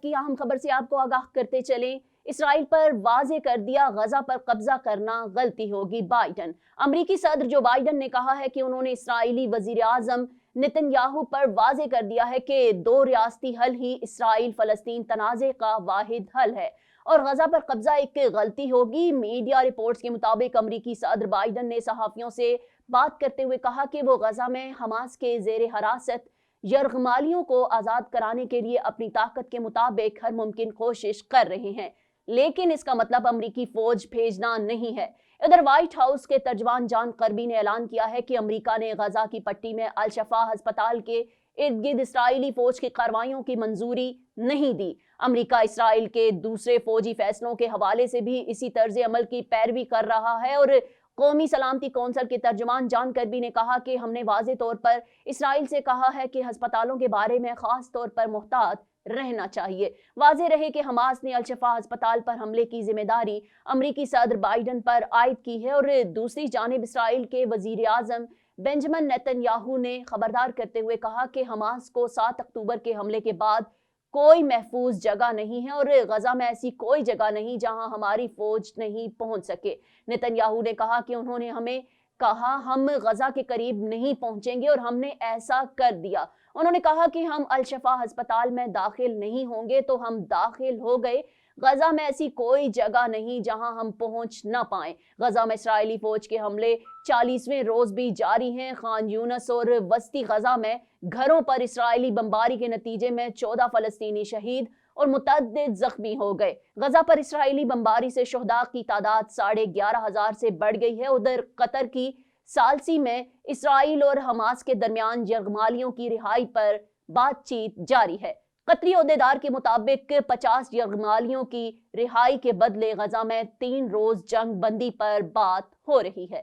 की अहम खबर से आपको आगाह करते चलें। इसराइल पर वाजे कर दिया, गजा पर कब्जा करना गलती होगी। बाइडन। अमरीकी सदर जो बाइडन ने कहा है कि उन्होंने इसराइली वजीर आजम नेतन्याहू पर वाजे कर दिया है कि दो रियासती हल ही इसराइल फलस्तीन तनाज़े का वाहिद हल है और गजा पर कब्जा एक गलती होगी। मीडिया रिपोर्ट्स के मुताबिक अमरीकी सदर बाइडन ने सहाफियों से बात करते हुए कहा कि वो गजा में हमास के जेर हरासत यरगमालियों को आज़ाद कराने के लिए अपनी ताकत के मुताबिक हर मुमकिन कोशिश कर रहे हैं, लेकिन इसका मतलब अमरीकी फौज भेजना नहीं है। इधर व्हाइट हाउस के तर्जमान जॉन कर्बी ने ऐलान किया है कि अमेरिका ने गजा की पट्टी में अल शफा अस्पताल के इर्द गिर्द इसराइली फौज की कार्रवाइयों की मंजूरी नहीं दी। अमेरिका इसराइल के दूसरे फौजी फैसलों के हवाले से भी इसी तर्ज अमल की पैरवी कर रहा है और कौमी सलामती कौंसिल के तर्जमान जॉन कर्बी ने कहा कि हमने वाज़े तौर पर इसराइल से कहा है कि अस्पतालों के बारे में खास तौर पर मुहतात रहना चाहिए। वाज़े रहे कि हमास ने अल शफा अस्पताल पर हमले की जिम्मेदारी अमरीकी सदर बाइडन पर आयद की है और दूसरी जानिब इसराइल के वजीर आजम बेंजामिन नेतन्याहू ने खबरदार करते हुए कहा कि हमास को 7 अक्टूबर के हमले के बाद कोई महफूज जगह नहीं है और गजा में ऐसी कोई जगह नहीं जहां हमारी फौज नहीं पहुंच सके। नेतन्याहू ने कहा कि उन्होंने हमें कहा हम गजा के करीब नहीं पहुंचेंगे और हमने ऐसा कर दिया। उन्होंने कहा कि हम अल शफा अस्पताल में दाखिल नहीं होंगे तो हम दाखिल हो गए। गजा में ऐसी कोई जगह नहीं जहां हम पहुंच न पाएं। गजा में इसराइली फौज के हमले 40वें रोज भी जारी हैं। खान यूनस और वस्ती गजा में घरों पर इसराइली बमबारी के नतीजे में 14 फलस्तीनी शहीद और मुतअद्दिद जख्मी हो गए। गजा पर इसराइली बमबारी से शुहदा की तादाद 11,500 से बढ़ गई है। उधर कतर की सालसी में इसराइल और हमास के दरमियान यरगमालियों की रिहाई पर बातचीत जारी है। कतरी ओहदेदार के मुताबिक 50 यरगमालियों की रिहाई के बदले गजा में 3 रोज जंग बंदी पर बात हो रही है।